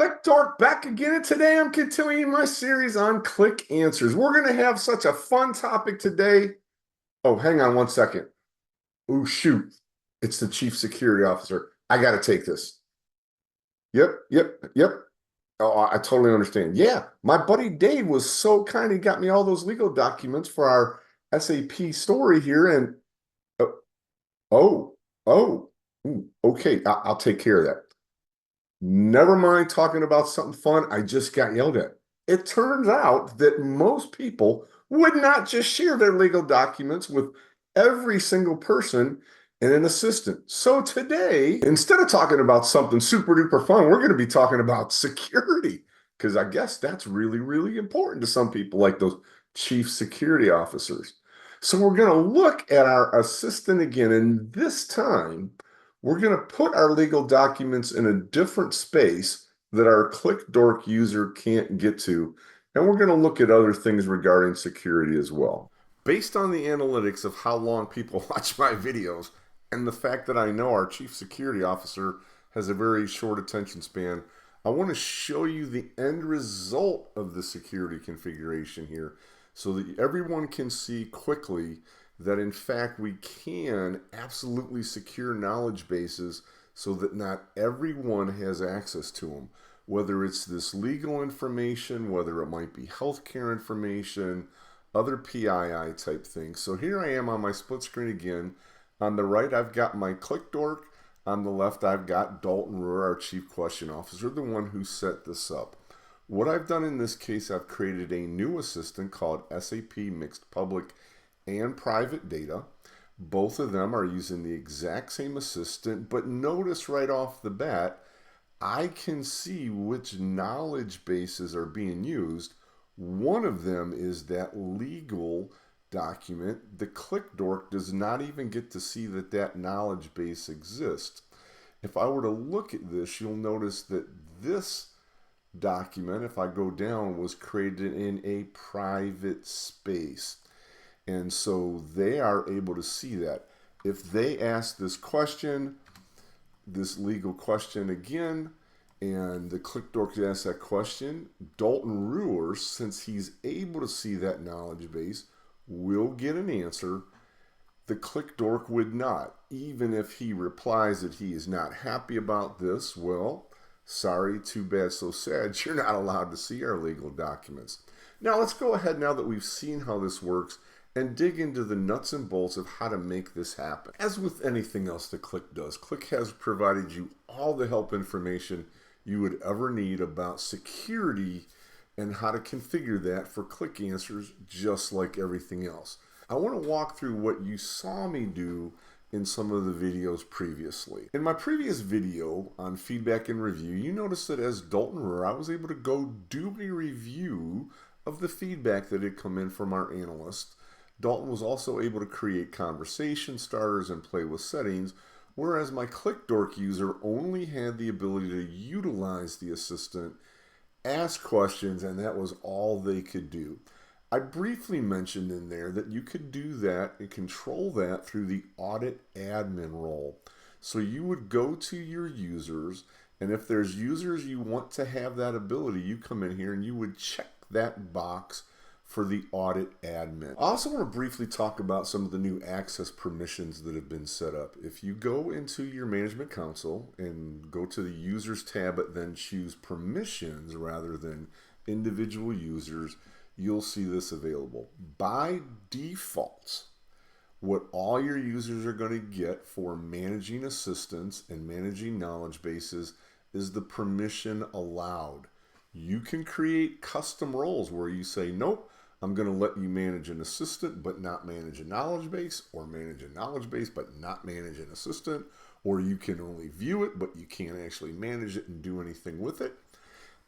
Click Dork back again, and today I'm continuing my series on Qlik Answers. We're going to have such a fun topic today. Oh, hang on one second. Oh, shoot. It's the Chief Security Officer. I got to take this. Yep. Oh, I totally understand. Yeah, my buddy Dave was so kind. He got me all those legal documents for our SAP story here. And oh, oh, okay. I'll take care of that. Never mind talking about something fun. I just got yelled at. It turns out that most people would not just share their legal documents with every single person and an assistant. So today, instead of talking about something super duper fun, we're going to be talking about security because I guess that's really, really important to some people, like those chief security officers. So we're going to look at our assistant again, and this time, we're going to put our legal documents in a different space that our Qlik user can't get to. And we're going to look at other things regarding security as well. Based on the analytics of how long people watch my videos and the fact that I know our chief security officer has a very short attention span, I want to show you the end result of the security configuration here so that everyone can see quickly that in fact we can absolutely secure knowledge bases so that not everyone has access to them. Whether it's this legal information, whether it might be healthcare information, other PII type things. So here I am on my split screen again. On the right, I've got my Qlik. On the left, I've got Dalton Ruhr, our Chief Question Officer, the one who set this up. What I've done in this case, I've created a new assistant called SAP Mixed Public and Private Data. Both of them are using the exact same assistant, but notice right off the bat, I can see which knowledge bases are being used. One of them is that legal document. The Qlik does not even get to see that that knowledge base exists. If I were to look at this, you'll notice that this document, if I go down, was created in a private space. And so they are able to see that. If they ask this question, this legal question again, and the Qlik asks that question, Dalton Ruhr, since he's able to see that knowledge base, will get an answer. The Qlik would not. Even if he replies that he is not happy about this, well, sorry, too bad, so sad, you're not allowed to see our legal documents. Now let's go ahead, now that we've seen how this works, and dig into the nuts and bolts of how to make this happen. As with anything else that Qlik does, Qlik has provided you all the help information you would ever need about security and how to configure that for Qlik Answers, just like everything else. I want to walk through what you saw me do in some of the videos previously. In my previous video on feedback and review, you noticed that as Dalton Ruhr, I was able to go do a review of the feedback that had come in from our analysts. Dalton was also able to create conversation starters and play with settings, whereas my Qlik user only had the ability to utilize the assistant, ask questions, and that was all they could do. I briefly mentioned in there that you could do that and control that through the audit admin role. So you would go to your users, and if there's users you want to have that ability, you come in here and you would check that box for the audit admin. I also want to briefly talk about some of the new access permissions that have been set up. If you go into your management console and go to the users tab, but then choose permissions rather than individual users, you'll see this available. By default, what all your users are going to get for managing assistants and managing knowledge bases is the permission allowed. You can create custom roles where you say, nope, I'm going to let you manage an assistant but not manage a knowledge base, or manage a knowledge base but not manage an assistant, or you can only view it but you can't actually manage it and do anything with it.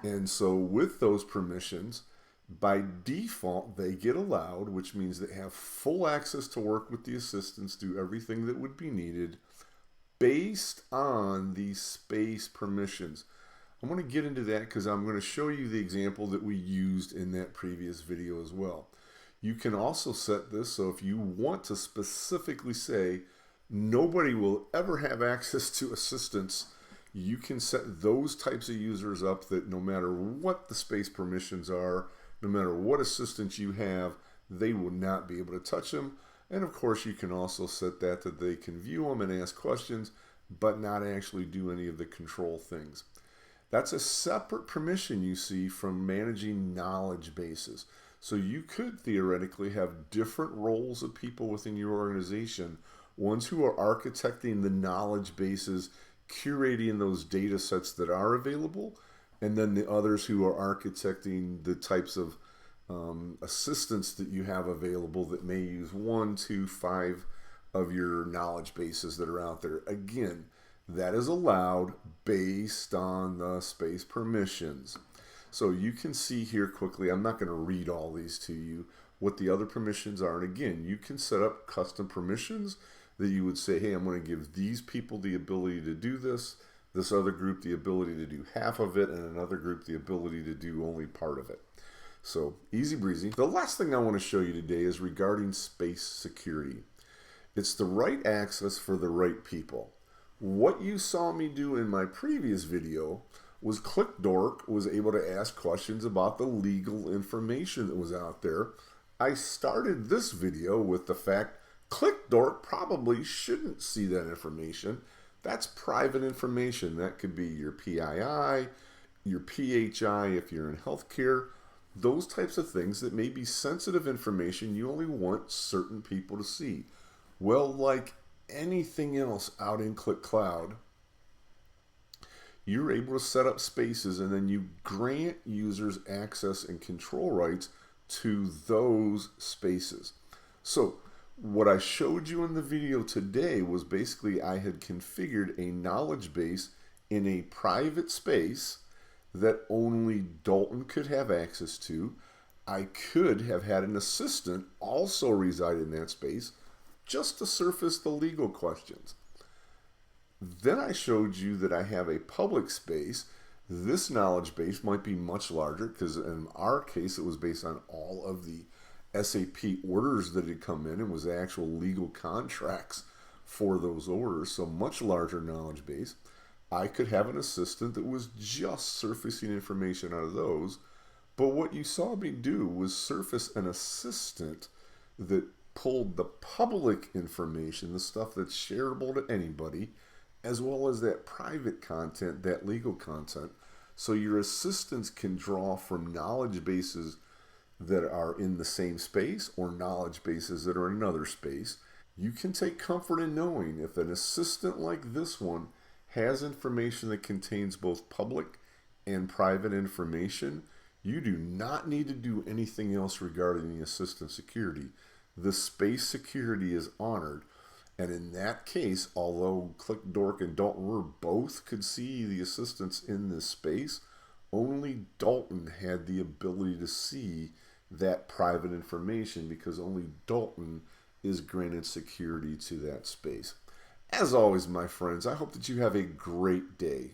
And so with those permissions, by default, they get allowed, which means they have full access to work with the assistants, do everything that would be needed based on these space permissions. I want to get into that because I'm going to show you the example that we used in that previous video as well. You can also set this so if you want to specifically say nobody will ever have access to assistants You can set those types of users up that no matter what the space permissions are, no matter what assistants you have, they will not be able to touch them. And of course, you can also set that they can view them and ask questions, but not actually do any of the control things. That's a separate permission you see from managing knowledge bases. So you could theoretically have different roles of people within your organization, ones who are architecting the knowledge bases, curating those data sets that are available, and then the others who are architecting the types of assistants that you have available that may use 1, 2, 5 of your knowledge bases that are out there. Again, that is allowed based on the space permissions. So you can see here quickly, I'm not going to read all these to you, what the other permissions are. And again, you can set up custom permissions that you would say, hey, I'm going to give these people the ability to do this other group the ability to do half of it, and another group the ability to do only part of it. So easy breezy. The last thing I want to show you today is regarding space security. It's the right access for the right people. What you saw me do in my previous video was Qlik was able to ask questions about the legal information that was out there. I started this video with the fact Qlik probably shouldn't see that information. That's private information. That could be your PII, your PHI if you're in healthcare, those types of things that may be sensitive information you only want certain people to see. Well, like anything else out in Qlik Cloud, you're able to set up spaces and then you grant users access and control rights to those spaces. So what I showed you in the video today was basically I had configured a knowledge base in a private space that only Dalton could have access to. I could have had an assistant also reside in that space just to surface the legal questions. Then I showed you that I have a public space. This knowledge base might be much larger because in our case it was based on all of the SAP orders that had come in and was actual legal contracts for those orders, so much larger knowledge base. I could have an assistant that was just surfacing information out of those, but what you saw me do was surface an assistant that pulled the public information, the stuff that's shareable to anybody, as well as that private content, that legal content, so your assistants can draw from knowledge bases that are in the same space or knowledge bases that are in another space. You can take comfort in knowing if an assistant like this one has information that contains both public and private information, you do not need to do anything else regarding the assistant security. The space security is honored. And in that case, although Qlik and Dalton both could see the assistants in this space, only Dalton had the ability to see that private information because only Dalton is granted security to that space. As always, my friends, I hope that you have a great day.